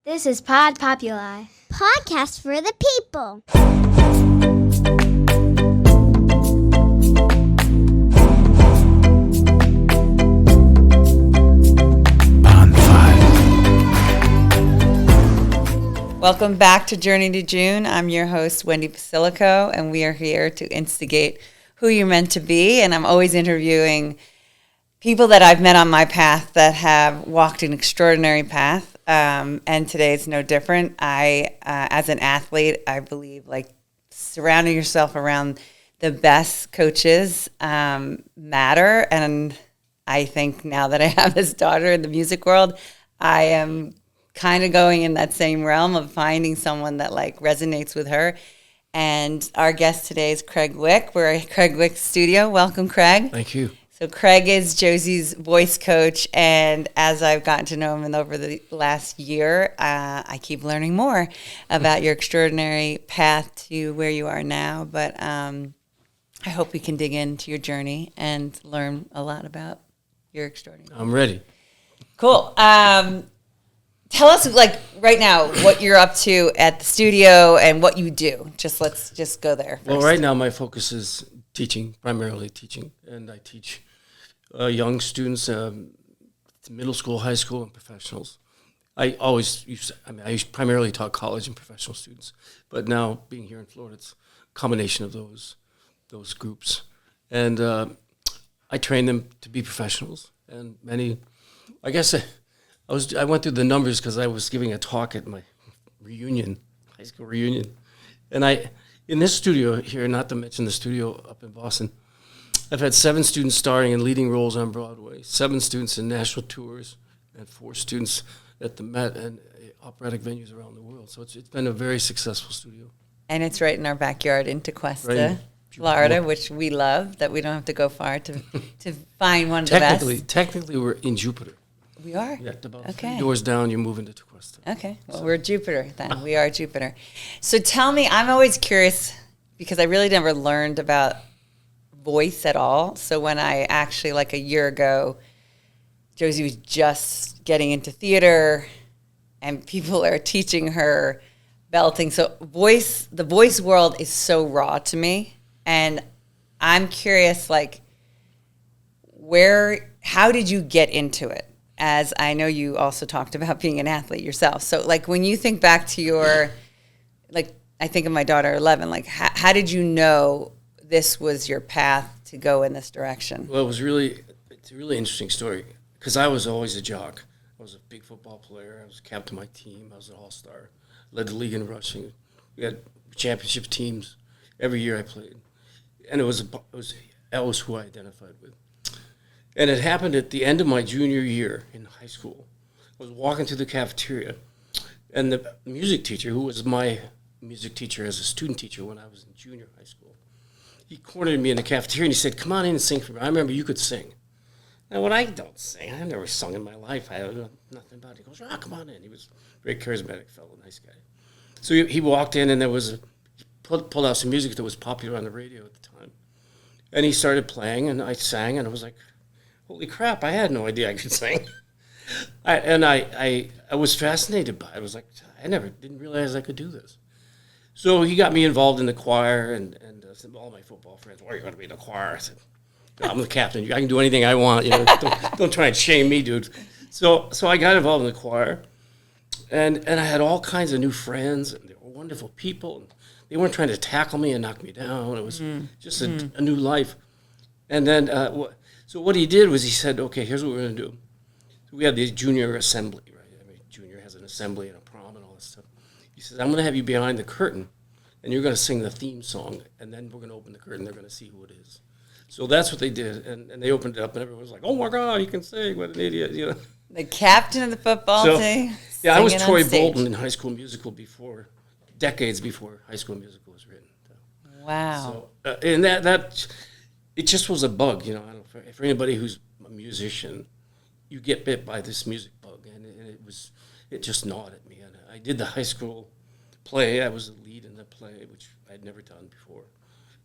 This is Pod Populi. Podcast for the people. Welcome back to Journey to June. I'm your host, Wendy Basilico, and we are here to instigate who you're meant to be. And I'm always interviewing people that I've met on my path that have walked an extraordinary path. And today is no different. As an athlete, I believe surrounding yourself around the best coaches matter. And I think now that I have this daughter in the music world, I am kind of going in that same realm of finding someone that resonates with her. And our guest today is Craig Wich. We're at Craig Wich's studio. Welcome, Craig. Thank you. So Craig is Josi's voice coach, and as I've gotten to know him over the last year, I keep learning more about your extraordinary path to where you are now. But I hope we can dig into your journey and learn a lot about your extraordinary. I'm ready. Cool. Tell us, right now, what you're up to at the studio and what you do. Let's just go there first. Well, right now my focus is teaching, primarily teaching, and I teach young students, middle school, high school, and professionals. I primarily taught college and professional students, but now being here in Florida, it's a combination of those groups, and I train them to be professionals. And many, I guess, I went through the numbers because I was giving a talk at my high school reunion, and in this studio here, not to mention the studio up in Boston, I've had 7 students starring in leading roles on Broadway, 7 students in national tours, and 4 students at the Met and operatic venues around the world. So it's been a very successful studio. And it's right in our backyard in Tequesta, Florida, which we love, that we don't have to go far to find one of the best. Technically, we're in Jupiter. We are? Yeah, about 3 doors down, you move into Tequesta. Okay, well, we're Jupiter then. We are Jupiter. So tell me, I'm always curious, because I really never learned about voice at all. So when I actually, a year ago, Josi was just getting into theater, and people are teaching her belting. So the voice world is so raw to me, and I'm curious, how did you get into it? As I know you also talked about being an athlete yourself. So, when you think back to your, I think of my daughter, 11, how did you know this was your path to go in this direction? Well, it's a really interesting story, because I was always a jock. I was a big football player. I was captain of my team. I was an all-star. Led the league in rushing. We had championship teams every year I played. And that was who I identified with. And it happened at the end of my junior year in high school. I was walking through the cafeteria, and the music teacher, who was my music teacher as a student teacher when I was in junior high school, he cornered me in the cafeteria and he said, "Come on in and sing for me. I remember you could sing." And I don't sing. I've never sung in my life. I don't know nothing about it. He goes, "Come on in." He was a very charismatic fellow, nice guy. So he walked in, and he pulled out some music that was popular on the radio at the time. And he started playing, and I sang, and I was like, holy crap, I had no idea I could sing. I was fascinated by it. I was like, didn't realize I could do this. So he got me involved in the choir, and all my football friends, "Why are you going to be in the choir?" I said, "I'm the captain. I can do anything I want. Don't try and shame me, dude." So I got involved in the choir, and I had all kinds of new friends, and they were wonderful people. And they weren't trying to tackle me and knock me down. It was just a new life. And then so what he did was he said, "Okay, here's what we're going to do." So we had the junior assembly, right? Junior has an assembly and a prom and all this stuff. He says, "I'm going to have you behind the curtain, and you're going to sing the theme song, and then we're going to open the curtain. They're going to see who it is." So that's what they did, and they opened it up, and everyone was like, "Oh my God, he can sing! What an idiot!" The captain of the football team. Yeah, I was Troy Bolton in High School Musical decades before High School Musical was written. Wow. So, and that it just was a bug, I don't know, for anybody who's a musician, you get bit by this music bug, and it just gnawed at me. And I did the high school play. I was the lead in the play, which I'd never done before,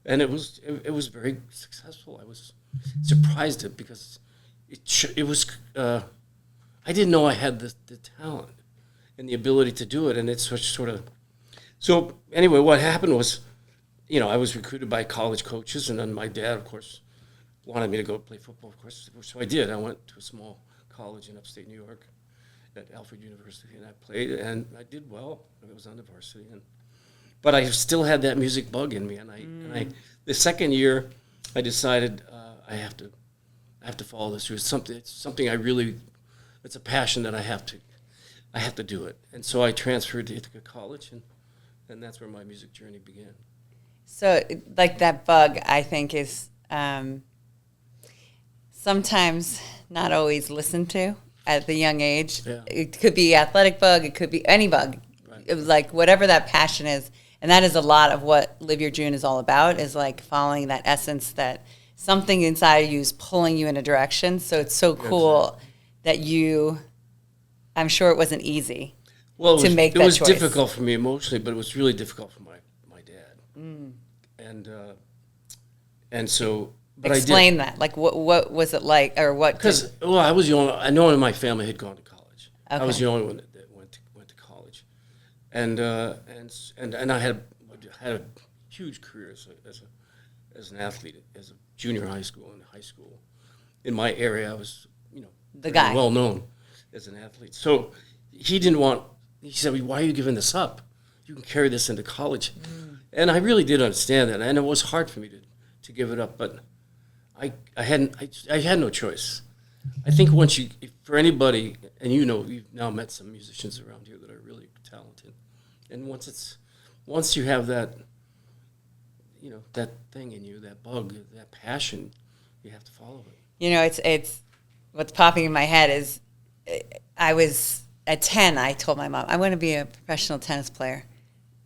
and it was very successful. I was surprised at it because it was I didn't know I had the talent, and the ability to do it. And it's sort of so. Anyway, what happened was, I was recruited by college coaches, and then my dad, of course, wanted me to go play football. Of course, so I did. I went to a small college in upstate New York at Alfred University, and I played, and I did well. I was on the varsity, but I still had that music bug in me. And I the second year, I decided I have to follow this through. It's something I really, it's a passion that I have to do it. And so I transferred to Ithaca College, and that's where my music journey began. So, like that bug, I think is sometimes not always listened to at the young age. Yeah. It could be athletic bug, it could be any bug. Right. It was like whatever that passion is, and that is a lot of what Live Your June is all about, is like following that essence that something inside of you is pulling you in a direction. So it's so cool that I'm sure it wasn't easy to make that choice. It was difficult for me emotionally, but it was really difficult for my dad. And so... But explain that. Like, what was it like, or what? Because I was the only. I know one in my family had gone to college. Okay. I was the only one that went to college, and I had a huge career as an athlete, as a junior high school and high school. In my area, I was the guy, well known as an athlete. So he didn't want. He said, "Why are you giving this up? You can carry this into college." And I really did understand that, and it was hard for me to give it up, but. I had no choice. I think for anybody, and you've now met some musicians around here that are really talented, and once you have that, that thing in you, that bug, that passion, you have to follow it. It's what's popping in my head is I was at 10. I told my mom I want to be a professional tennis player,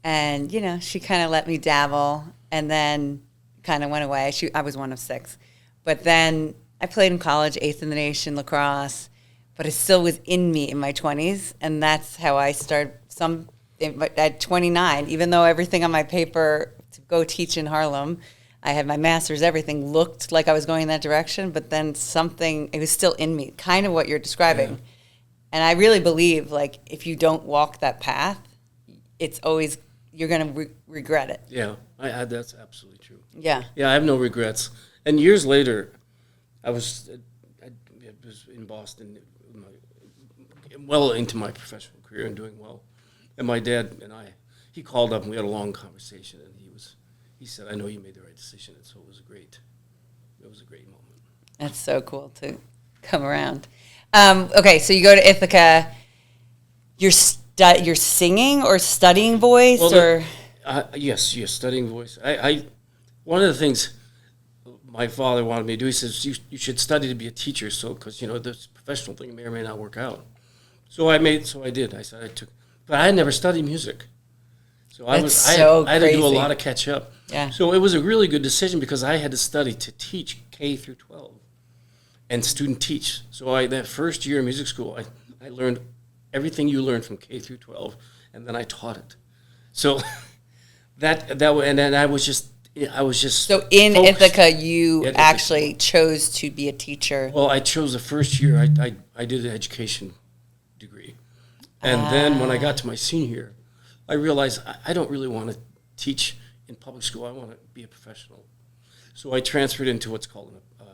and she kind of let me dabble, and then kind of went away. I was one of 6. But then I played in college, 8th in the nation, lacrosse, but it still was in me in my 20s, and that's how I started at 29, even though everything on my paper to go teach in Harlem, I had my master's, everything looked like I was going in that direction, but then it was still in me, kind of what you're describing. Yeah. And I really believe, like, if you don't walk that path, it's always, you're going to regret it. Yeah, that's absolutely true. Yeah. Yeah, I have no regrets. And years later, I was in Boston, well into my professional career and doing well. And my dad and he called up and we had a long conversation. And he said, "I know you made the right decision." And so it was a great moment. That's so cool to come around. Okay, so you go to Ithaca. You're singing or studying voice, Yes, studying voice. One of the things my father wanted me to do, he says, you should study to be a teacher, because this professional thing may or may not work out. So I did. But I had never studied music. So I had to do a lot of catch up. Yeah. So it was a really good decision because I had to study to teach K through 12 and student teach. So that first year in music school, I learned everything you learned from K through 12, and then I taught it. So and then I was just so in focused. Ithaca, you actually chose to be a teacher. Well, I chose the first year. I did an education degree, and then when I got to my senior year, I realized I don't really want to teach in public school. I want to be a professional. So I transferred into what's called an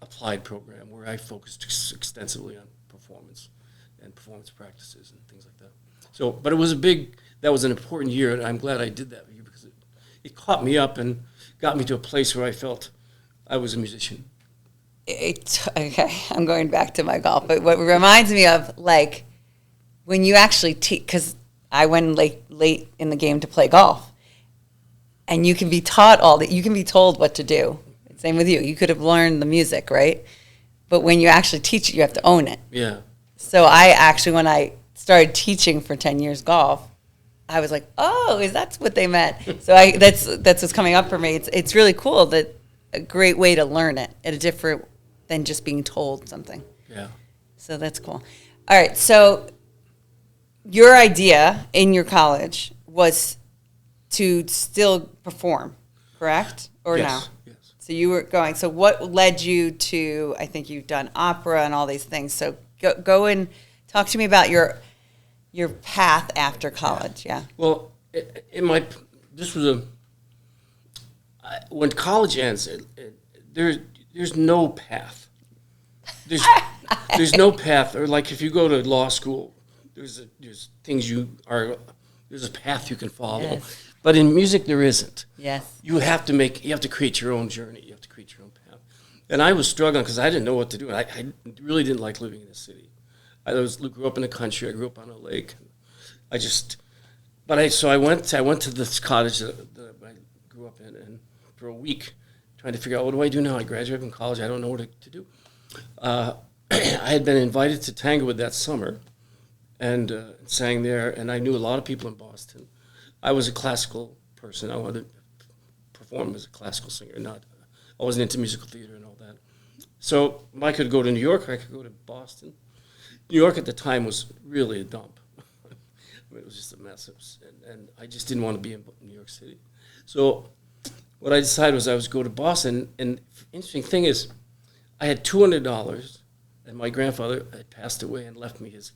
applied program, where I focused extensively on performance and performance practices and things like that. So, but that was an important year, and I'm glad I did that because it caught me up and got me to a place where I felt I was a musician. Okay, I'm going back to my golf, but what reminds me of, like, when you actually teach, because I went late in the game to play golf, and you can be taught you can be told what to do. Same with you. You could have learned the music, right? But when you actually teach it, you have to own it. Yeah. So I actually, when I started teaching for 10 years golf, I was like, oh, is that what they meant? So that's what's coming up for me. It's really cool, that a great way to learn it at a different than just being told something. Yeah. So that's cool. All right. So your idea in your college was to still perform, correct? Or yes. no? Yes. So you were going. So what led you to? I think you've done opera and all these things. So go and talk to me about your path after college. Yeah. Well, when college ends, there's no path. There's no path. Or like if you go to law school, there's things there's a path you can follow. Yes. But in music, there isn't. Yes. You have to create your own journey. You have to create your own path. And I was struggling because I didn't know what to do. And I really didn't like living in the city. I grew up in the country. I grew up on a lake. So I went to this cottage that I grew up in, and for a week, trying to figure out what do I do now. I graduated from college. I don't know what to do. I had been invited to Tanglewood that summer, and sang there. And I knew a lot of people in Boston. I was a classical person. I wanted to perform as a classical singer. I wasn't into musical theater and all that. So I could go to New York. Or I could go to Boston. New York at the time was really a dump. It was just a mess. And I just didn't want to be in New York City. So what I decided was I was go to Boston. And the interesting thing is, I had $200, and my grandfather had passed away and left me his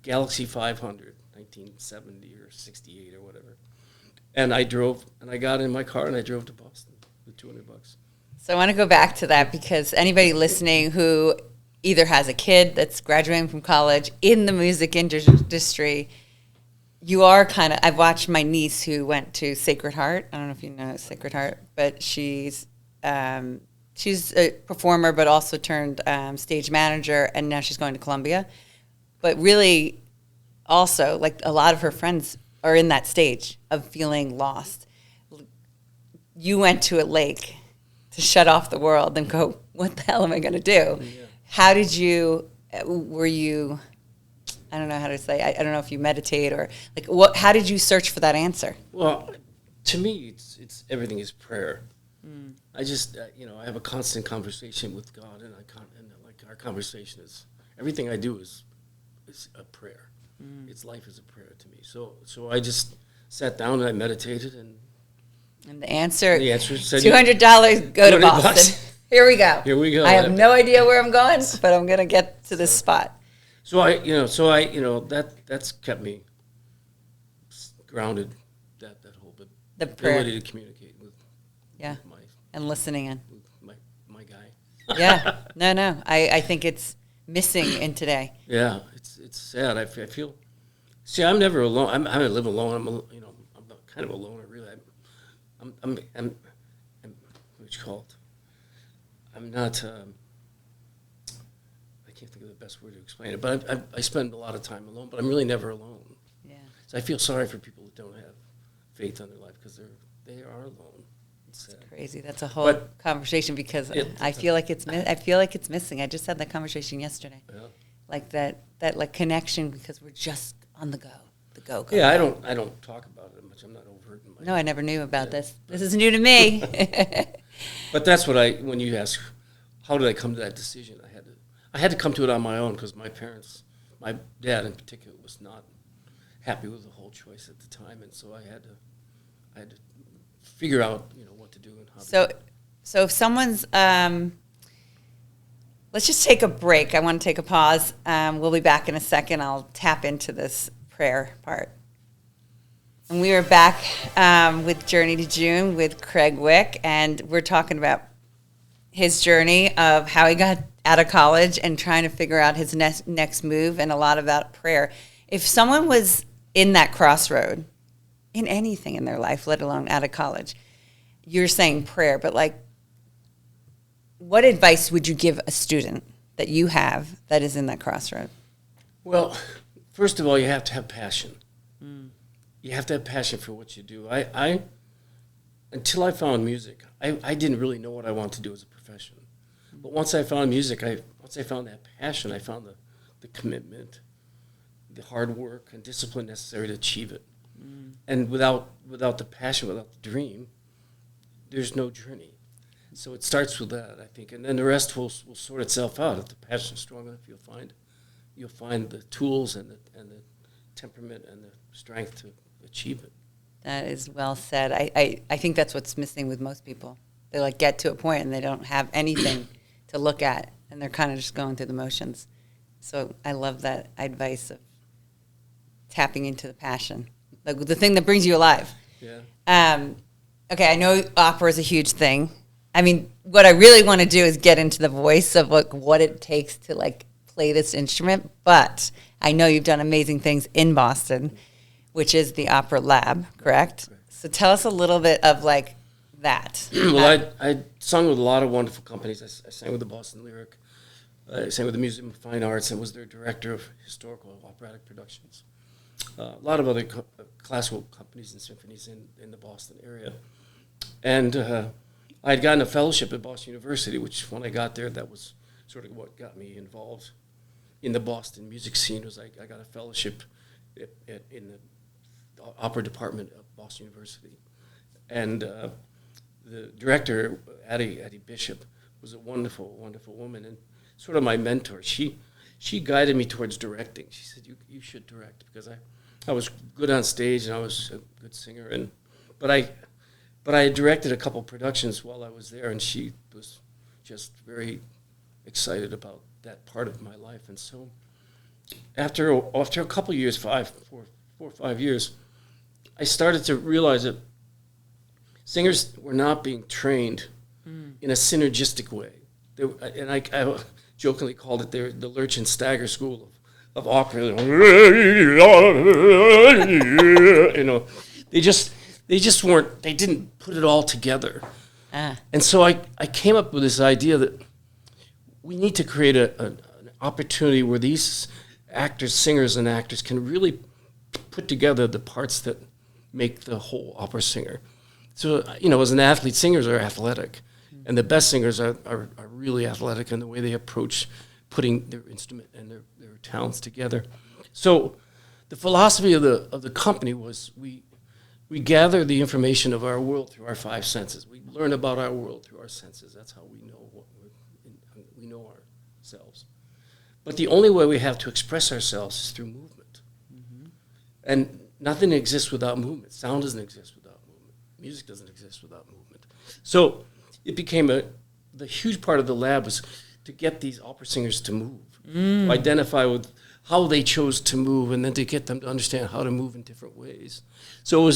Galaxy 500, 1970 or 68 or whatever. And I got in my car and I drove to Boston with $200. So I want to go back to that because anybody listening who either has a kid that's graduating from college in the music industry, you are I've watched my niece who went to Sacred Heart. I don't know if you know Sacred Heart, but she's a performer, but also turned stage manager, and now she's going to Columbia. But really, also, like a lot of her friends are in that stage of feeling lost. You went to a lake to shut off the world and go, what the hell am I going to do? Yeah. How did you, were you, I don't know how to say, I don't know if you meditate or, like, how did you search for that answer? Well, to me, it's everything is prayer. I just, I have a constant conversation with God, and our conversation is, everything I do is a prayer. Its life is a prayer to me. So I just sat down and I meditated, and the answer said $200. Go to Boston. Here we go. I have no idea where I'm going, but I'm gonna get to this spot. So that's kept me grounded. That whole bit. The prayer. Ability to communicate with and listening in. With my guy. Yeah. No. I think it's missing in today. Yeah, it's sad. I feel. See, I'm never alone. I live alone. I'm kind of a loner, really. I'm what you call it? I'm not. I can't think of the best word to explain it, but I spend a lot of time alone. But I'm really never alone. Yeah. So I feel sorry for people that don't have faith in their life because they are alone. It's sad. Crazy. That's a whole conversation because I feel like it's missing. I just had that conversation yesterday. Yeah. Like that like connection because we're just on the go. Go. Yeah, go. I don't talk about it much. I'm not overt in my. No, I never knew about this. This is new to me. But that's what when you ask, how did I come to that decision? I had to come to it on my own because my parents, my dad in particular, was not happy with the whole choice at the time, and so I had to figure out what to do and how. So if someone's let's just take a break. I want to take a pause. We'll be back in a second. I'll tap into this prayer part. And we are back with Journey to June with Craig Wich, and we're talking about his journey of how he got out of college and trying to figure out his next move, and a lot about prayer. If someone was in that crossroad, in anything in their life, let alone out of college, you're saying prayer, but what advice would you give a student that you have that is in that crossroad? Well, first of all, you have to have passion. You have to have passion for what you do. I until I found music, I didn't really know what I wanted to do as a profession. But once I found music, once I found that passion, I found the commitment, the hard work and discipline necessary to achieve it. And without the passion, without the dream, there's no journey. So it starts with that, I think, and then the rest will sort itself out. If the passion is strong enough, you'll find the tools and the temperament and the strength to achieve it. That is well said. I think that's what's missing with most people. They get to a point and they don't have anything to look at, and they're kind of just going through the motions. So I love that advice of tapping into the passion, like the thing that brings you alive. Yeah. Okay, I know opera is a huge thing. I mean, what I really want to do is get into the voice of like what it takes to like play this instrument. But I know you've done amazing things in Boston, which is the Opera Lab, correct? So tell us a little bit of like that. Well, I sung with a lot of wonderful companies. I sang with the Boston Lyric. I sang with the Museum of Fine Arts and was their director of historical operatic productions. A lot of other classical companies and symphonies in the Boston area. And I had gotten a fellowship at Boston University, which when I got there, that was sort of what got me involved in the Boston music scene. Was I got a fellowship in the opera department of Boston University. And the director, Addie Bishop, was a wonderful, wonderful woman and sort of my mentor. She guided me towards directing. She said, you should direct, because I was good on stage and I was a good singer. But I had directed a couple productions while I was there, and she was just very excited about that part of my life. And so after a couple of years, 4 or 5 years, I started to realize that singers were not being trained in a synergistic way. And I jokingly called it the Lurch and Stagger school of opera. You know, they just weren't. They didn't put it all together. And so I came up with this idea that we need to create an opportunity where these actors, singers, and actors can really put together the parts that make the whole opera singer. So, you know, as an athlete, singers are athletic, and the best singers are really athletic in the way they approach putting their instrument and their talents together. So the philosophy of the company was we gather the information of our world through our 5 senses. We learn about our world through our senses. That's how we know we know ourselves. But the only way we have to express ourselves is through movement. And nothing exists without movement. Sound doesn't exist without movement. Music doesn't exist without movement. So it became the huge part of the lab was to get these opera singers to move, to identify with how they chose to move, and then to get them to understand how to move in different ways. So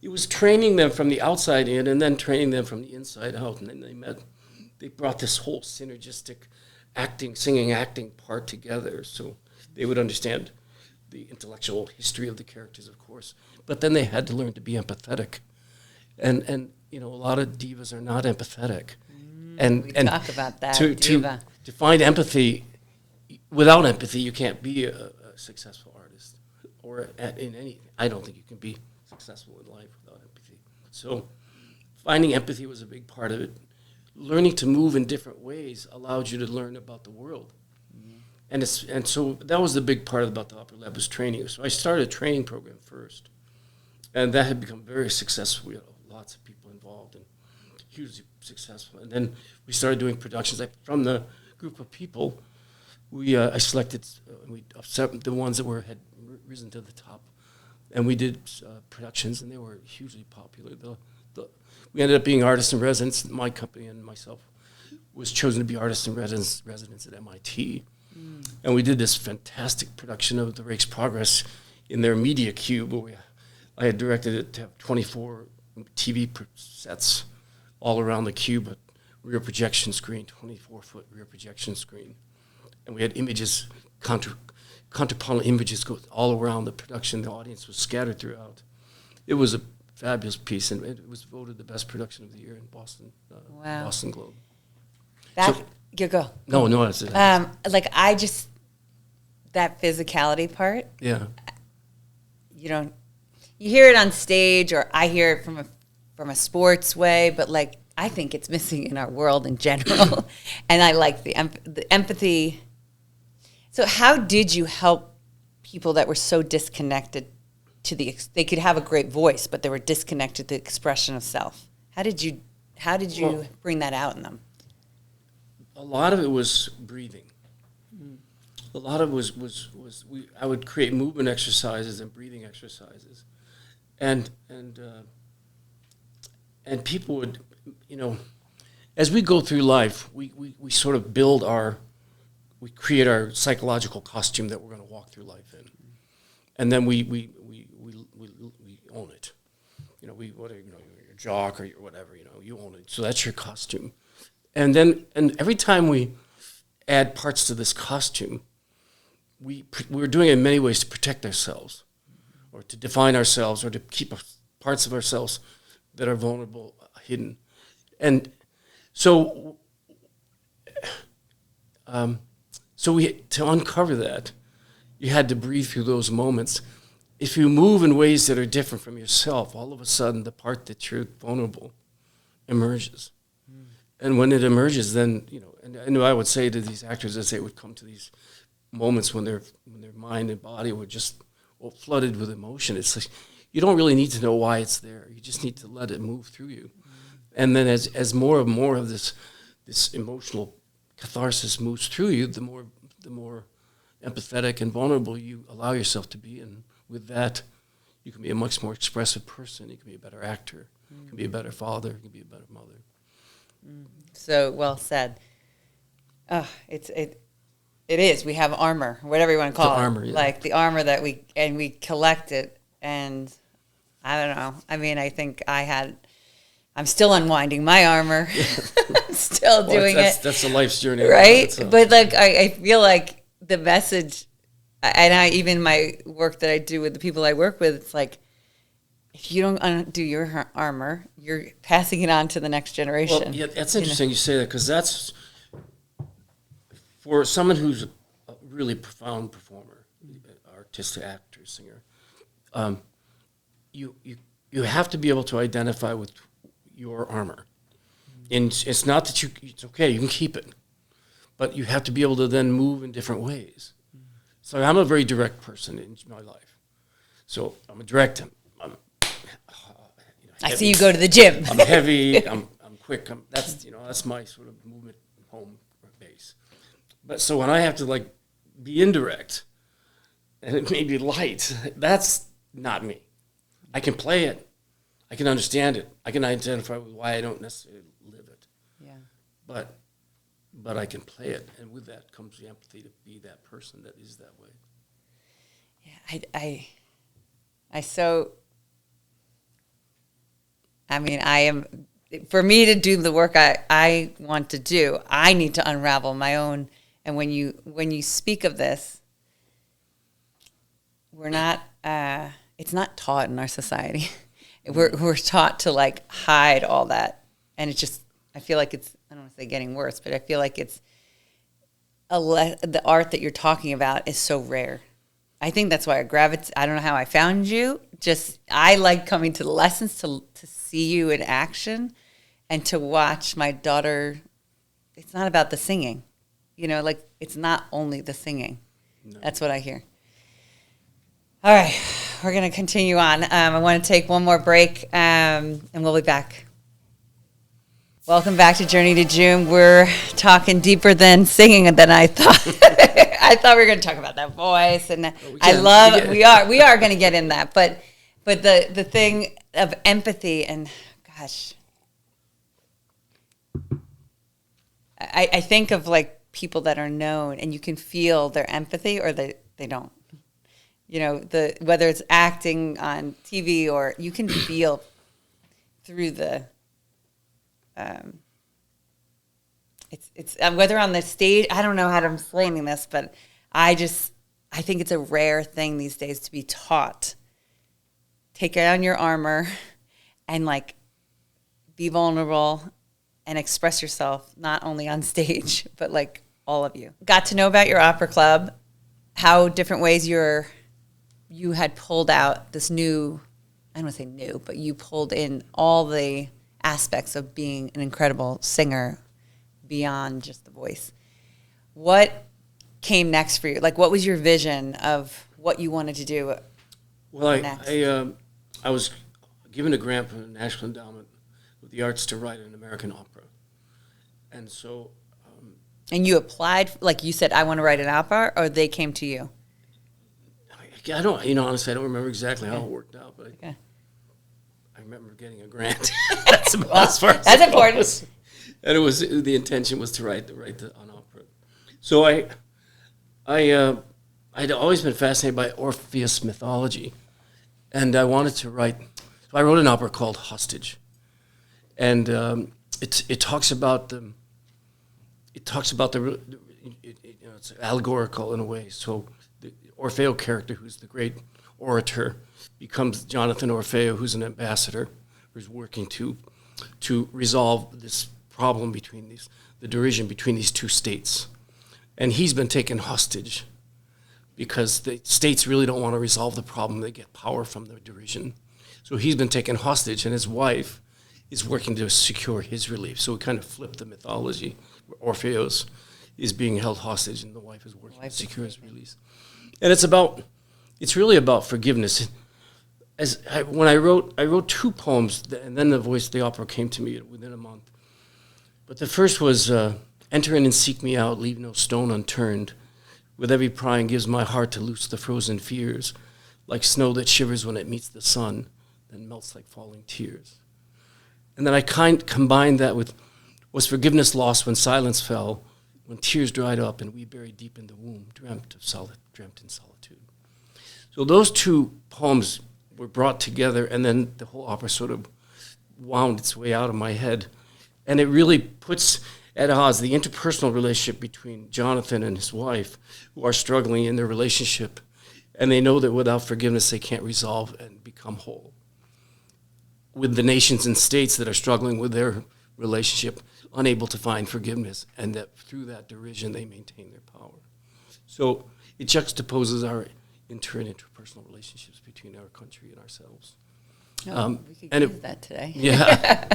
it was training them from the outside in, and then training them from the inside out. And then they brought this whole synergistic singing, acting part together, so they would understand the intellectual history of the characters, of course. But then they had to learn to be empathetic. And you know, a lot of divas are not empathetic. We talk about that, to find empathy, without empathy, you can't be a successful artist or in anything. I don't think you can be successful in life without empathy. So finding empathy was a big part of it. Learning to move in different ways allowed you to learn about the world. And so that was the big part about the Opera Lab, was training. So I started a training program first, and that had become very successful. We had lots of people involved and hugely successful. And then we started doing productions. From the group of people, I selected the ones that had risen to the top, and we did productions, and they were hugely popular. We ended up being artists in residence. My company and myself was chosen to be artists in residence at MIT. And we did this fantastic production of The Rake's Progress in their media cube, where I had directed it to have 24 TV sets all around the cube, a rear projection screen, 24-foot rear projection screen. And we had images, contrapuntal images go all around the production. The audience was scattered throughout. It was a fabulous piece, and it was voted the best production of the year in Boston, Boston Globe. You go. No, that's it. That physicality part. Yeah. You hear it on stage, or I hear it from a sports way, but like I think it's missing in our world in general. And I like the empathy. So how did you help people that were so disconnected they could have a great voice, but they were disconnected to the expression of self? How did you bring that out in them? A lot of it was breathing. A lot of it was I would create movement exercises and breathing exercises, and people would, as we go through life, we sort of we create our psychological costume that we're going to walk through life in, and then we own it. You know, you're a jock or you're whatever. You know, you own it. So that's your costume, and every time we add parts to this costume, we're doing it in many ways to protect ourselves, or to define ourselves, or to keep parts of ourselves that are vulnerable hidden, and so. To uncover that, you had to breathe through those moments. If you move in ways that are different from yourself, all of a sudden the part that you're vulnerable emerges. And when it emerges, then, and I would say to these actors as they would come to these moments when their mind and body were just flooded with emotion, it's like you don't really need to know why it's there. You just need to let it move through you. And then as more and more of this emotional catharsis moves through you, the more empathetic and vulnerable you allow yourself to be, and with that, you can be a much more expressive person. You can be a better actor. You can be a better father. You can be a better mother. So well said. It is. We have armor, whatever you want to call it. Armor, yeah. Like the armor that we collect it, and I don't know. I mean, I think I'm still unwinding my armor. I'm still doing it. That's a life's journey, right? But like, I feel like the message, and even my work that I do with the people I work with, it's like, if you don't undo your armor, you're passing it on to the next generation. Well, yeah, that's interesting you say that, because that's for someone who's a really profound performer, artistic actor, singer. You have to be able to identify with your armor. And it's not that it's okay, you can keep it, but you have to be able to then move in different ways. So I'm a very direct person in my life. So I'm a direct, I see you go to the gym. I'm heavy, I'm quick, that's my sort of movement home base. But so when I have to be indirect, and it may be light, that's not me. I can play it. I can understand it. I can identify with why I don't necessarily live it. Yeah. But I can play it, and with that comes the empathy to be that person that is that way. Yeah, I am, for me to do the work I want to do, I need to unravel my own. And when you speak of this, we're not, it's not taught in our society. We're taught to hide all that, and it's just, I feel like it's, I don't want to say getting worse, but I feel like it's the art that you're talking about is so rare. I think that's why I don't know how I found you. Just I like coming to the lessons to see you in action, and to watch my daughter. It's not about the singing, it's not only the singing. No. That's what I hear. All right, we're going to continue on. I want to take one more break, and we'll be back. Welcome back to Journey to June. We're talking deeper than singing than I thought. I thought we were going to talk about that voice, and we are going to get in that. But the thing of empathy, and gosh, I think of people that are known, and you can feel their empathy, or they don't. Whether it's acting on TV, or you can feel through the, it's whether on the stage, I don't know how to explain this, but I think it's a rare thing these days to be taught. Take on your armor and be vulnerable and express yourself, not only on stage, but all of you. Got to know about your opera club, how different ways you had pulled out this new, I don't want to say new, but you pulled in all the aspects of being an incredible singer beyond just the voice. What came next for you? What was your vision of what you wanted to do next? I was given a grant from the National Endowment of the Arts to write an American opera. And so... and you applied, you said, I want to write an opera, or they came to you? I don't, honestly, I don't remember exactly how it worked out, but I remember getting a grant. That's about as far as that's important. And it was, the intention was to write an opera. So I I'd always been fascinated by Orpheus mythology, and I wanted to write. So I wrote an opera called Hostage, and it talks about the. It talks about it's allegorical in a way. So the Orfeo character, who's the great orator, becomes Jonathan Orfeo, who's an ambassador, who's working to resolve this problem between the derision between these two states. And he's been taken hostage because the states really don't want to resolve the problem. They get power from the derision. So he's been taken hostage, and his wife is working to secure his relief. So we kind of flipped the mythology. Orpheus is being held hostage, and the wife is working to secure his release. And it's really about forgiveness. When I wrote 2 poems, and then the voice of the opera came to me within a month. But the first was, enter in and seek me out, leave no stone unturned. With every prying gives my heart to loose the frozen fears, like snow that shivers when it meets the sun, then melts like falling tears. And then I combined that with, was forgiveness lost when silence fell, when tears dried up and we buried deep in the womb, dreamt in solitude. So those 2 poems were brought together, and then the whole opera sort of wound its way out of my head. And it really puts at odds the interpersonal relationship between Jonathan and his wife, who are struggling in their relationship, and they know that without forgiveness they can't resolve and become whole. With the nations and states that are struggling with their relationship, unable to find forgiveness, and that through that derision they maintain their power. So it juxtaposes our interpersonal relationships between our country and ourselves. We could use that today. Yeah,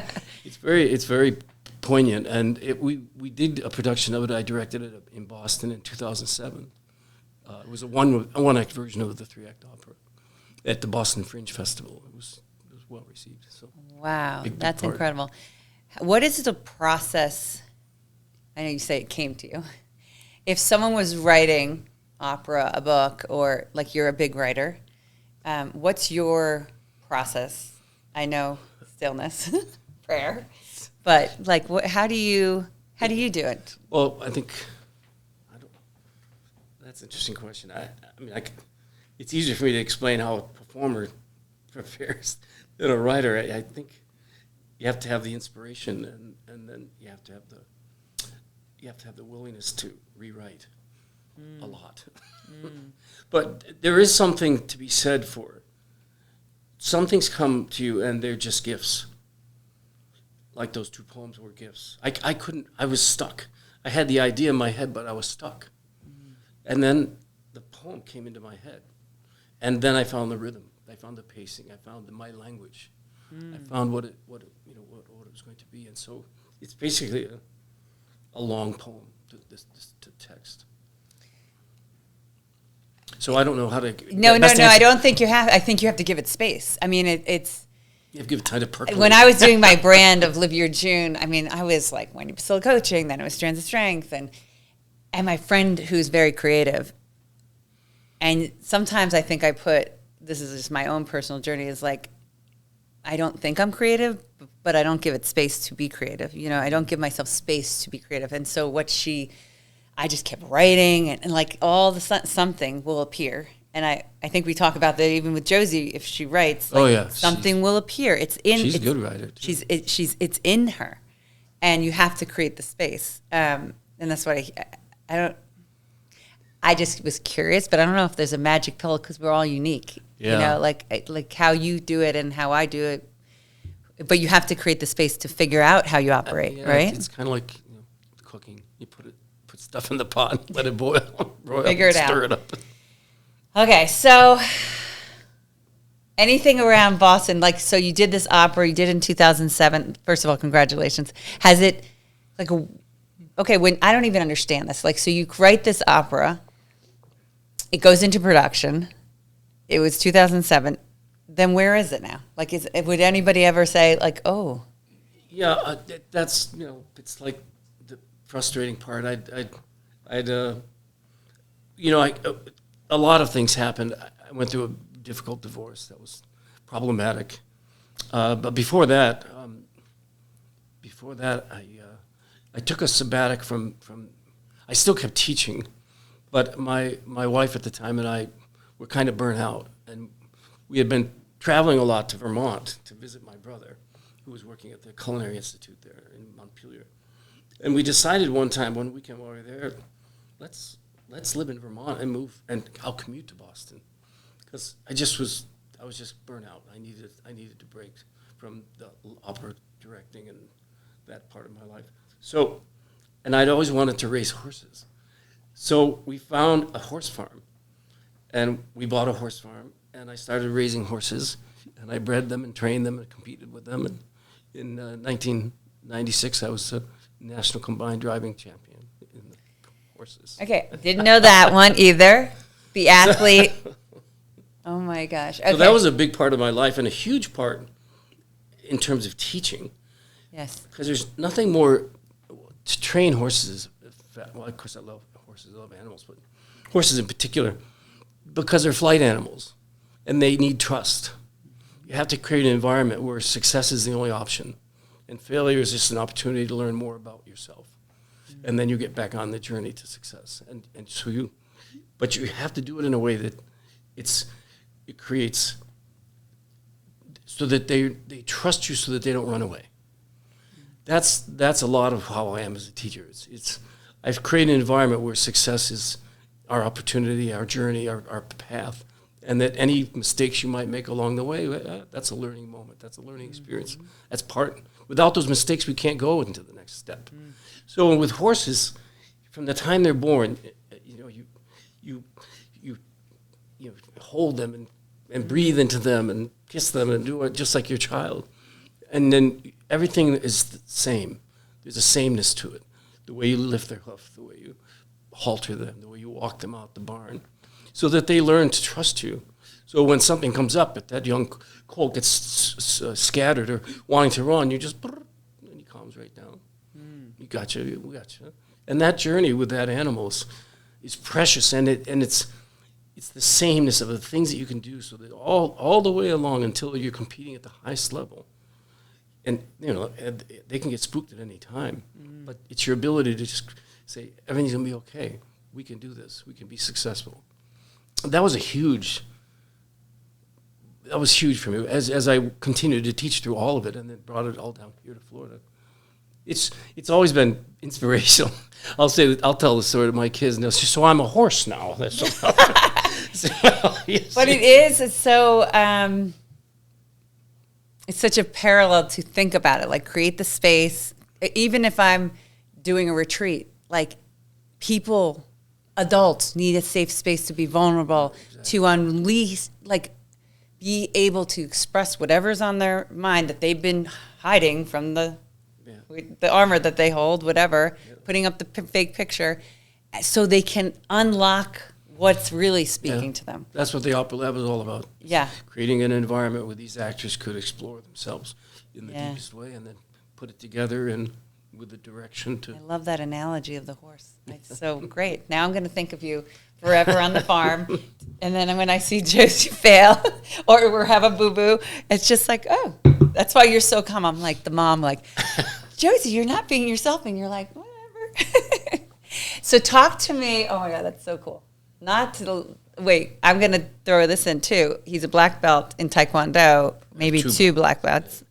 it's very poignant, and we did a production of it. I directed it in Boston in 2007. It was a one-act version of the 3-act opera at the Boston Fringe Festival. It was well received. So wow, big that's part. incredible. What is the process? I know you say it came to you. If someone was writing opera, a book, or like you're a big writer, what's your process? I know stillness, prayer, but like, how do you do it? Well, that's an interesting question. It's easier for me to explain how a performer prepares than a writer. I think you have to have the inspiration, and then you have to have the willingness to rewrite a lot. But there is something to be said for it. Some things come to you and they're just gifts. Like those 2 poems were gifts. I was stuck. I had the idea in my head, but I was stuck. And then the poem came into my head. And then I found the rhythm. I found the pacing. I found my language. I found what it was going to be. And so it's basically a long poem to text. So I don't know how to. No. I don't think you have. I think you have to give it space. I mean, it's. You have to give it time to percolate. When I was doing my brand of Live Your June, I mean, I was like Wendy Basile coaching, then it was Strands of Strength, and my friend who's very creative. And sometimes I think this is just my own personal journey, is like, I don't think I'm creative, but I don't give it space to be creative. I don't give myself space to be creative. And so I just kept writing, and like all of a sudden something will appear. And I think we talk about that even with Josi. If she writes, something will appear. She's a good writer too. It's in her, and you have to create the space. And that's what I don't. I just was curious, but I don't know if there's a magic pill because we're all unique. Yeah. Like how you do it and how I do it. But you have to create the space to figure out how you operate, right? It's kind of like cooking. You put stuff in the pot, let it boil, Figure it out. Stir it up. Okay, so anything around Boston, so you did this opera, you did it in 2007. First of all, congratulations. Has it, when I don't even understand this. So you write this opera, it goes into production. It was 2007. Then where is it now? Would anybody ever say, oh? Yeah, that's, it's like the frustrating part. A lot of things happened. I went through a difficult divorce that was problematic. But before that, I took a sabbatic from. I still kept teaching, But my wife at the time and I were kind of burnt out, and we had been traveling a lot to Vermont to visit my brother, who was working at the Culinary Institute there in Montpelier. And we decided one weekend while we were there, let's live in Vermont and move, and I'll commute to Boston, because I was just burnt out. I needed to break from the opera directing and that part of my life. So, and I'd always wanted to raise horses. So we found a horse farm, and we bought a horse farm, and I started raising horses, and I bred them and trained them and competed with them. And in 1996, I was a national combined driving champion in the horses. Okay, didn't know that one either. The athlete. Oh my gosh. Okay. So that was a big part of my life, and a huge part in terms of teaching. Yes. Because there's nothing more to train horses. Well, of course, I love horses. I love animals, but horses in particular, because they're flight animals, and they need trust. You have to create an environment where success is the only option, and failure is just an opportunity to learn more about yourself, and then you get back on the journey to success. And so but you have to do it in a way that it creates so that they trust you, so that they don't run away. That's a lot of how I am as a teacher. I've created an environment where success is our opportunity, our journey, our path, and that any mistakes you might make along the way, that's a learning moment. That's a learning experience. That's part. Without those mistakes, we can't go into the next step. So with horses, from the time they're born, you hold them and breathe into them and kiss them and do it just like your child. And then everything is the same. There's a sameness to it. The way you lift their hoof, the way you halter them, the way you walk them out the barn, so that they learn to trust you. So when something comes up, if that young colt gets scattered or wanting to run, you just, and he calms right down. We got you. And that journey with that animal is precious, and it's the sameness of the things that you can do, so that all the way along until you're competing at the highest level. And, they can get spooked at any time. But it's your ability to just say, everything's going to be okay. We can do this. We can be successful. That was huge for me as I continued to teach through all of it, and then brought it all down here to Florida. It's always been inspirational. I'll tell the story to my kids, and they'll say, so I'm a horse now. That's But it's so... it's such a parallel to think about it, like create the space. Even if I'm doing a retreat, like adults need a safe space to be vulnerable, to unleash, like be able to express whatever's on their mind that they've been hiding from the armor that they hold, whatever, putting up the fake picture, so they can unlock what's really speaking to them. That's what the Opera Lab is all about. Yeah. Creating an environment where these actors could explore themselves in the deepest way, and then put it together and with the direction to... I love that analogy of the horse. It's so great. Now I'm going to think of you forever on the farm, and then when I see Josi fail or have a boo-boo, it's just like, oh, that's why you're so calm. I'm like the mom, like, Josi, you're not being yourself, and you're like, whatever. So talk to me. Oh, my God, that's so cool. Wait, I'm going to throw this in too. He's a black belt in Taekwondo, maybe two black belts.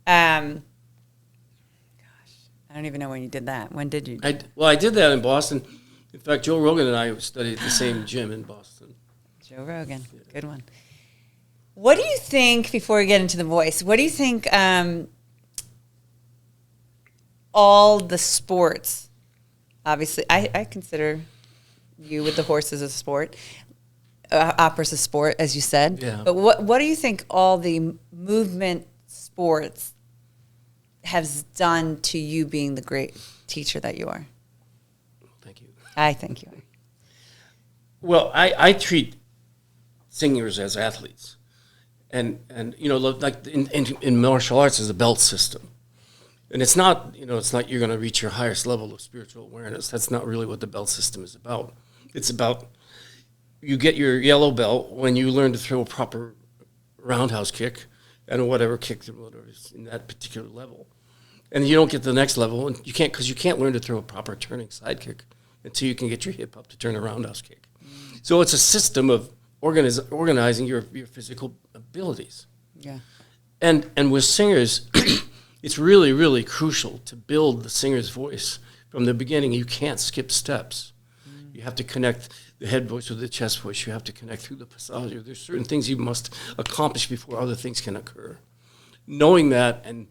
Gosh, I don't even know when you did that. When did you? I did that in Boston. In fact, Joe Rogan and I studied at the same gym in Boston. Joe Rogan, good one. What do you think, before we get into the voice, what do you think all the sports, obviously, I consider you with the horses a sport, opera's a sport, as you said. Yeah. But what do you think all the movement sports has done to you being the great teacher that you are? Thank you. I thank you. Well, I treat singers as athletes, and like in martial arts, there's a belt system, and it's not you're going to reach your highest level of spiritual awareness. That's not really what the belt system is about. It's about you get your yellow belt when you learn to throw a proper roundhouse kick and whatever kick is in that particular level, and you don't get to the next level, and you can't learn to throw a proper turning side kick until you can get your hip up to turn a roundhouse kick. So it's a system of organizing your physical abilities. Yeah. And with singers, it's really, really crucial to build the singer's voice from the beginning. You can't skip steps. You have to connect the head voice with the chest voice. You have to connect through the passaggio. There's certain things you must accomplish before other things can occur. Knowing that and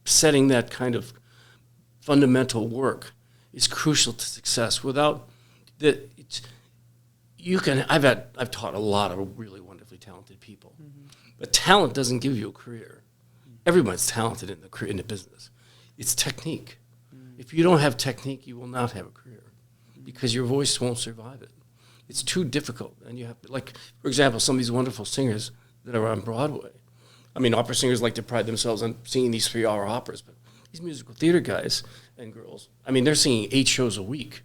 setting that kind of fundamental work is crucial to success. Without that, I've taught a lot of really wonderfully talented people, but talent doesn't give you a career. Everyone's talented in the business. It's technique. If you don't have technique, you will not have a career because your voice won't survive it. It's too difficult, and you have to, like, for example, some of these wonderful singers that are on Broadway. I mean, opera singers like to pride themselves on singing these 3-hour operas, but these musical theater guys and girls, I mean, they're singing 8 shows a week.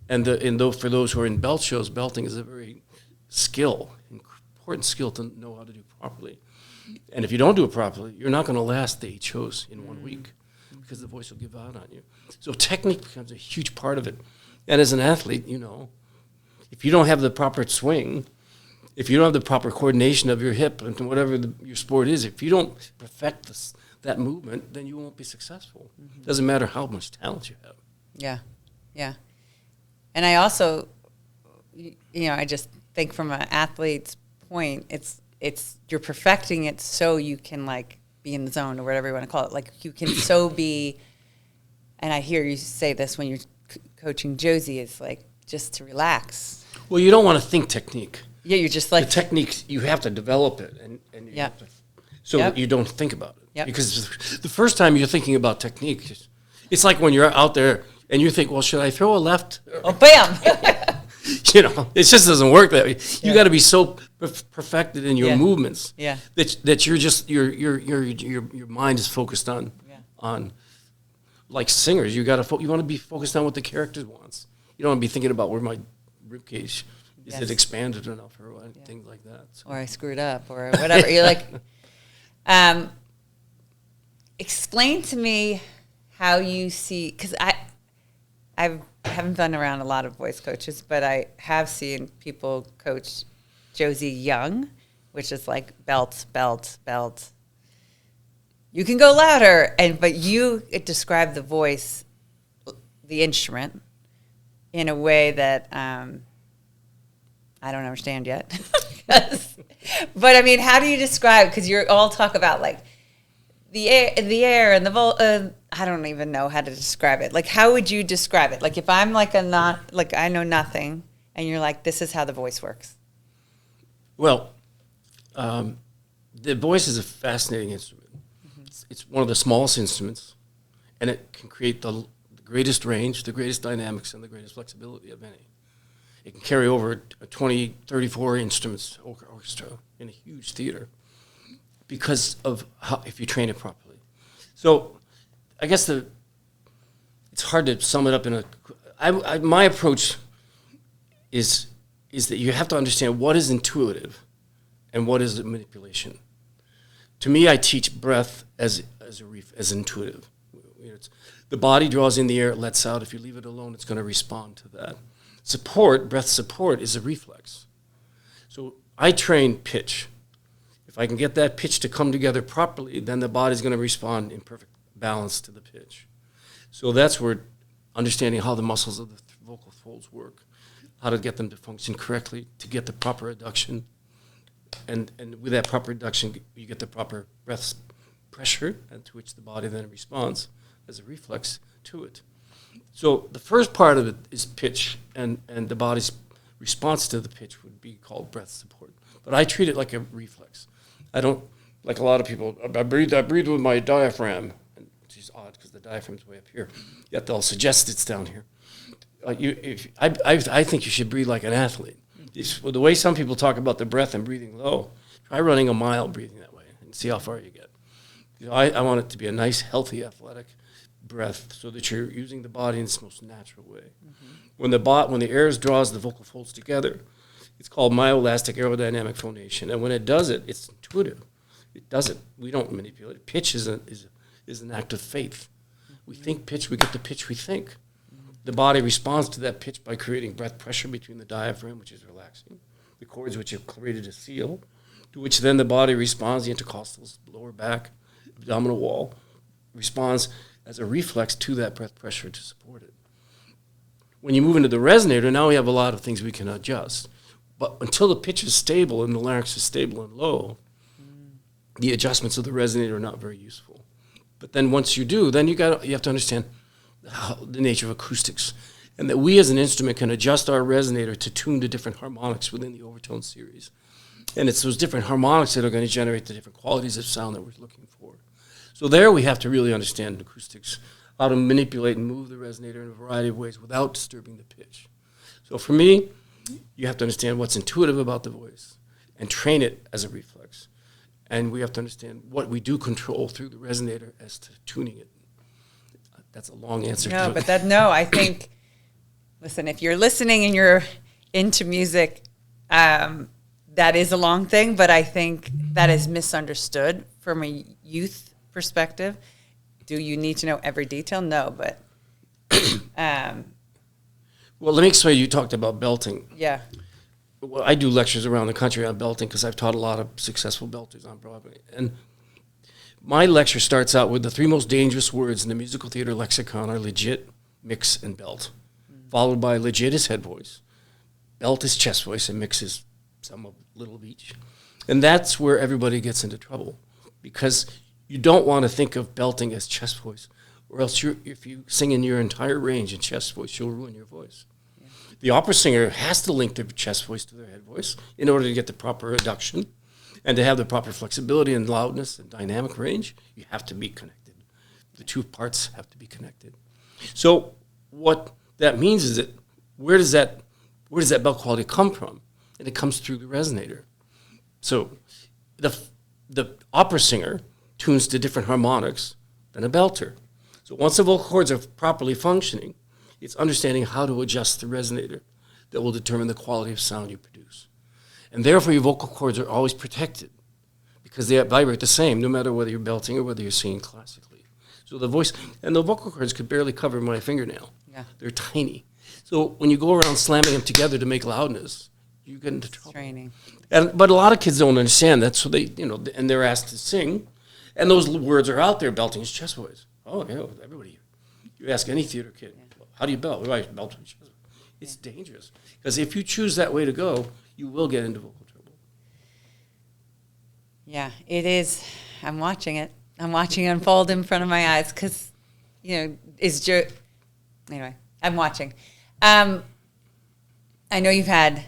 And for those who are in belt shows, belting is a very important skill to know how to do properly. And if you don't do it properly, you're not going to last the 8 shows in 1 week because the voice will give out on you. So technique becomes a huge part of it. And as an athlete, if you don't have the proper swing, if you don't have the proper coordination of your hip and whatever your sport is, if you don't perfect that movement, then you won't be successful. Doesn't matter how much talent you have. Yeah, yeah. And I also, I just think from an athlete's point, it's you're perfecting it so you can be in the zone or whatever you want to call it. Like you can so be, and I hear you say this when you're coaching Josi, is just to relax. Well, you don't want to think technique. Yeah, you're just the technique, you have to develop it, and you have to, that you don't think about it. Yep. Because the first time you're thinking about technique, it's like when you're out there and you think, well, should I throw a left? Oh, bam! It just doesn't work that way. You got to be so perfected in your movements that you're just your mind is focused on like singers. You want to be focused on what the character wants. You don't want to be thinking about where my ribcage is it expanded enough or things like that. So. Or I screwed up or whatever. You're like, explain to me how you see, because I haven't been around a lot of voice coaches, but I have seen people coach Josi young, which is like belt, belt, belt. You can go louder, but you describe the voice, the instrument, in a way that I don't understand yet. But I mean, how do you describe? Because you all talk about the air, and the I don't even know how to describe it. How would you describe it? If I'm I know nothing, and you're like, this is how the voice works. Well, the voice is a fascinating instrument. It's one of the smallest instruments, and it can create the greatest range, the greatest dynamics, and the greatest flexibility of any. It can carry over a 20, 34 instruments orchestra in a huge theater because of if you train it properly. So I guess it's hard to sum it up in my approach is that you have to understand what is intuitive and what is manipulation. To me, I teach breath as intuitive. The body draws in the air, it lets out. If you leave it alone, it's going to respond to that. Breath support is a reflex. So I train pitch. If I can get that pitch to come together properly, then the body's going to respond in perfect balance to the pitch. So that's where understanding how the muscles of the vocal folds work, how to get them to function correctly, to get the proper adduction. And with that proper adduction, you get the proper breath pressure, and to which the body then responds as a reflex to it. So the first part of it is pitch, and the body's response to the pitch would be called breath support. But I treat it like a reflex. I don't, like a lot of people, I breathe with my diaphragm, which is odd because the diaphragm's way up here, yet they'll suggest it's down here. I think you should breathe like an athlete. The way some people talk about the breath and breathing low, try running a mile breathing that way and see how far you get. I want it to be a nice, healthy, athletic breath so that you're using the body in its most natural way. When the air draws the vocal folds together, it's called myoelastic aerodynamic phonation. And when it does it, it's intuitive. It does it. We don't manipulate it. Pitch is an act of faith. We think pitch, we get the pitch we think. the body responds to that pitch by creating breath pressure between the diaphragm, which is relaxing, the cords which have created a seal, to which then the body responds, the intercostals, lower back, abdominal wall, responds as a reflex to that breath pressure to support it. When you move into the resonator, now we have a lot of things we can adjust. But until the pitch is stable and the larynx is stable and low, the adjustments of the resonator are not very useful. But then once you do, then you have to understand the nature of acoustics, and that we as an instrument can adjust our resonator to tune to different harmonics within the overtone series. And it's those different harmonics that are going to generate the different qualities of sound that we're looking for. So there we have to really understand acoustics, how to manipulate and move the resonator in a variety of ways without disturbing the pitch. So for me, you have to understand what's intuitive about the voice and train it as a reflex. And we have to understand what we do control through the resonator as to tuning it. That's a long answer. No, but I think, listen, if you're listening and you're into music, that is a long thing, but I think that is misunderstood from a youth perspective. Do you need to know every detail? No, but. Well, let me explain. You talked about belting. Yeah. Well, I do lectures around the country on belting because I've taught a lot of successful belters on Broadway. And my lecture starts out with the 3 most dangerous words in the musical theater lexicon are legit, mix, and belt. Followed by legit is head voice, belt is chest voice, and mix is some of little of each. And that's where everybody gets into trouble because you don't want to think of belting as chest voice, or else if you sing in your entire range in chest voice, you'll ruin your voice. Yeah. The opera singer has to link their chest voice to their head voice in order to get the proper reduction and to have the proper flexibility and loudness and dynamic range. You have to be connected. The two parts have to be connected. So what that means is that where does that belt quality come from? And it comes through the resonator. So the opera singer tunes to different harmonics than a belter. So once the vocal cords are properly functioning, it's understanding how to adjust the resonator that will determine the quality of sound you produce. And therefore your vocal cords are always protected because they vibrate the same no matter whether you're belting or whether you're singing classically. So the voice and the vocal cords could barely cover my fingernail. Yeah. They're tiny. So when you go around slamming them together to make loudness, you get into trouble. Training. But a lot of kids don't understand that, so they, and they're asked to sing, and those words are out there. Belting is chest voice. Oh, yeah, everybody. You ask any theater kid, how do you belt? Well, I belt with chest voice. It's dangerous because if you choose that way to go, you will get into vocal trouble. Yeah, it is. I'm watching it. I'm watching it unfold in front of my eyes because, anyway, I'm watching. I know you've had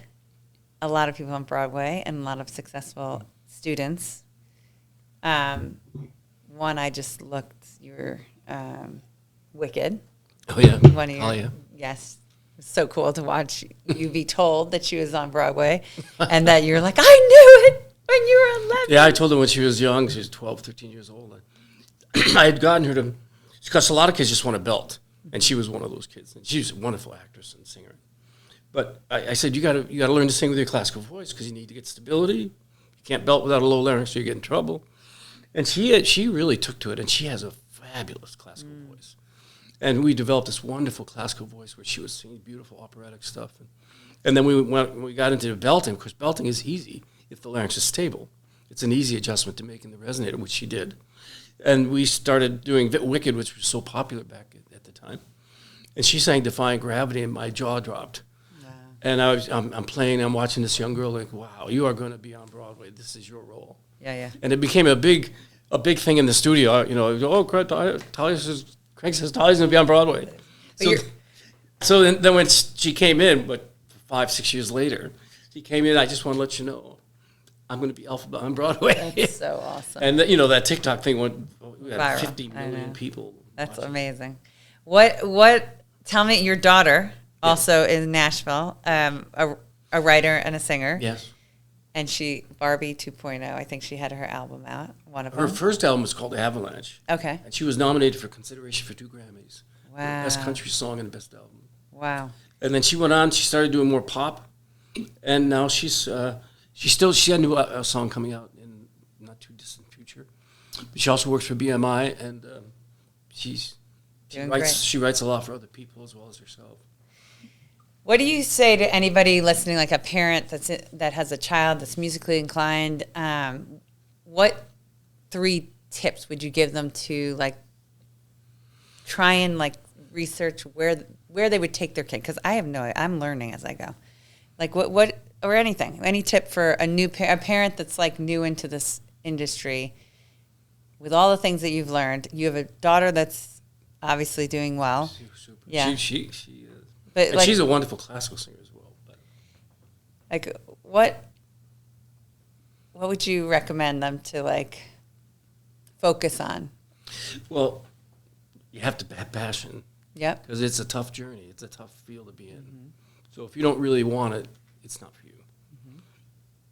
a lot of people on Broadway and a lot of successful students. One, I just looked, you were Wicked. Oh, yeah. One of your, Oh, yeah. Yes. It's so cool to watch you be told that she was on Broadway and that you're like, I knew it when you were 11. Yeah, I told her when she was young, she was 12, 13 years old. I had gotten her to, because a lot of kids just want to belt, and she was one of those kids. And she's a wonderful actress and singer. But I said, you got to learn to sing with your classical voice because you need to get stability. You can't belt without a low larynx, so you get in trouble. And she really took to it, and she has a fabulous classical voice. And we developed this wonderful classical voice where she was singing beautiful operatic stuff. And then we got into belting, because belting is easy if the larynx is stable. It's an easy adjustment to making the resonator, which she did. And we started doing Wicked, which was so popular back at the time. And she sang Defying Gravity, and my jaw dropped. Wow. And I'm playing, I'm watching this young girl like, wow, you are going to be on Broadway. This is your role. Yeah, yeah. And it became a big thing in the studio. Craig says Tali's going to be on Broadway. So then when she came in, but 5-6 years later, she came in, I just want to let you know, I'm going to be Alpha on Broadway. That's so awesome. And that TikTok thing went, we had viral. 50 million people. That's amazing. What? Tell me, your daughter also in Nashville, a writer and a singer. Yes. And Barbie 2.0, I think she had her album out, one of them. Her first album was called Avalanche. Okay. And she was nominated for consideration for 2 Grammys. Wow. Best country song and best album. Wow. And then she went on, she started doing more pop. And now she had a new song coming out in not too distant future. But she also works for BMI, and she's Doing great. She writes a lot for other people as well as herself. What do you say to anybody listening, like a parent that has a child that's musically inclined? What 3 tips would you give them to like try and like research where they would take their kid? Because I'm learning as I go. Like what or anything, any tip for a parent that's like new into this industry with all the things that you've learned? You have a daughter that's obviously doing well. Super. Yeah. She is. But And like, she's a wonderful classical singer as well. But like what would you recommend them to like focus on? well, you have to have passion Yep. because it's a tough journey. It's a tough field to be in. So if you don't really want it, it's not for you.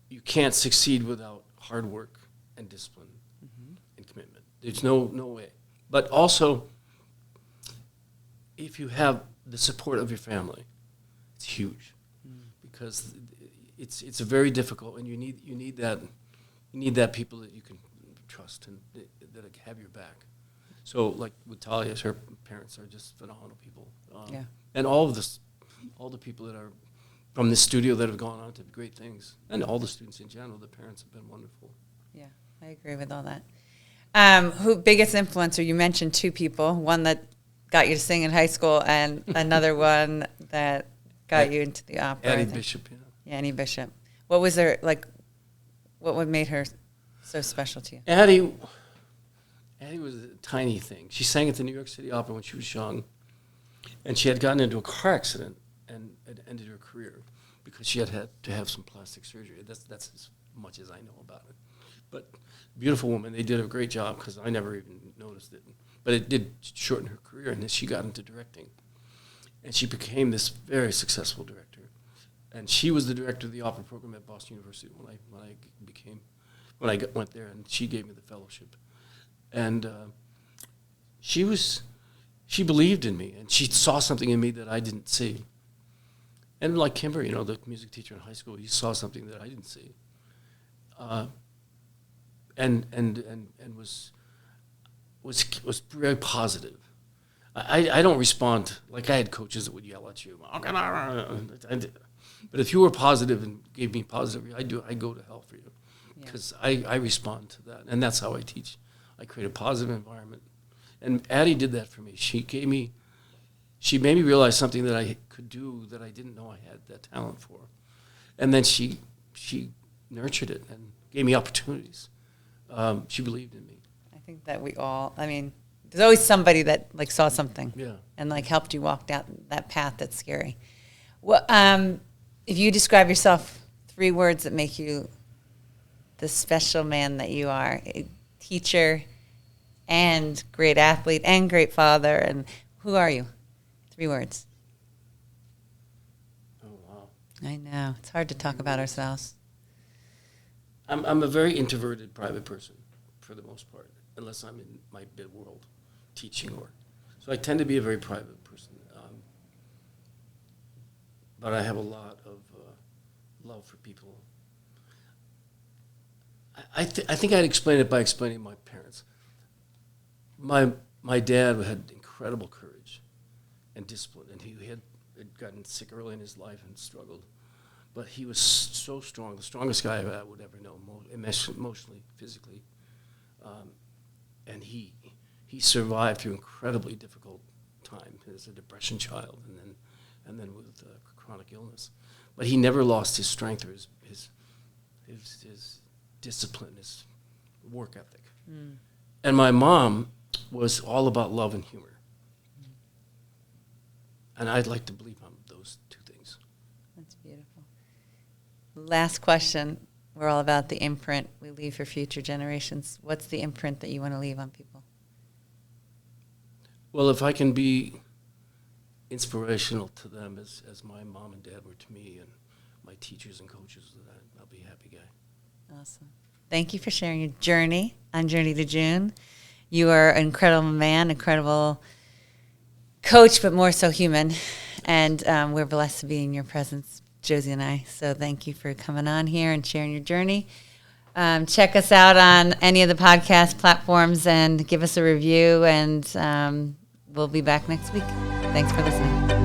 You can't succeed without hard work and discipline and commitment. There's no way. But also, if you have the support of your family, it's huge because it's a very difficult, and you need that people that you can trust and that have your back. So like with Talia, her parents are just phenomenal people. Yeah. And all the people that are from this studio that have gone on to great things, and all the students in general, the parents have been wonderful. Yeah, I agree with all that. Who biggest influencer? You mentioned 2 people. One that got you to sing in high school, and another one that got you into the opera. Addie Bishop, Yeah, Annie Bishop. What was her like? What made her so special to you? Addie was a tiny thing. She sang at the New York City Opera when she was young, and she had gotten into a car accident and had ended her career because she had to have some plastic surgery. That's as much as I know about it. But beautiful woman. They did a great job because I never even noticed it. But it did shorten her career, and then she got into directing. And she became this very successful director. And she was the director of the opera program at Boston University when I went there, and she gave me the fellowship. And she believed in me, and she saw something in me that I didn't see. And like Kimber, the music teacher in high school, he saw something that I didn't see. And was very positive. I don't respond like I had coaches that would yell at you. But if you were positive and gave me positive, I go to hell for you because I respond to that, and that's how I teach. I create a positive environment, and Addie did that for me. She made me realize something that I could do that I didn't know I had that talent for, and then she nurtured it and gave me opportunities. She believed in me. I think that there's always somebody that like saw something, and like helped you walk down that path that's scary. Well, if you describe yourself 3 words that make you the special man that you are, a teacher and great athlete and great father, and who are you? 3 words. Oh wow! I know it's hard to talk about ourselves. I'm a very introverted, private person, for the most part, unless I'm in my big world, teaching or. So I tend to be a very private person, but I have a lot of love for people. I think I'd explain it by explaining my parents. My dad had incredible courage and discipline, and he had gotten sick early in his life and struggled. But he was so strong, the strongest guy I would ever know, emotionally, physically. And he survived through incredibly difficult time as a depression child, and then with chronic illness. But he never lost his strength or his discipline, his work ethic. Mm. And my mom was all about love and humor. And I'd like to believe I'm those 2 things. That's beautiful. Last question. We're all about the imprint we leave for future generations. What's the imprint that you want to leave on people? Well, if I can be inspirational to them as my mom and dad were to me, and my teachers and coaches, I'll be a happy guy. Awesome. Thank you for sharing your journey on Journey to June. You are an incredible man, incredible coach, but more so human. And we're blessed to be in your presence, Josie and I. So thank you for coming on here and sharing your journey. Check us out on any of the podcast platforms and give us a review. And we'll be back next week. Thanks for listening.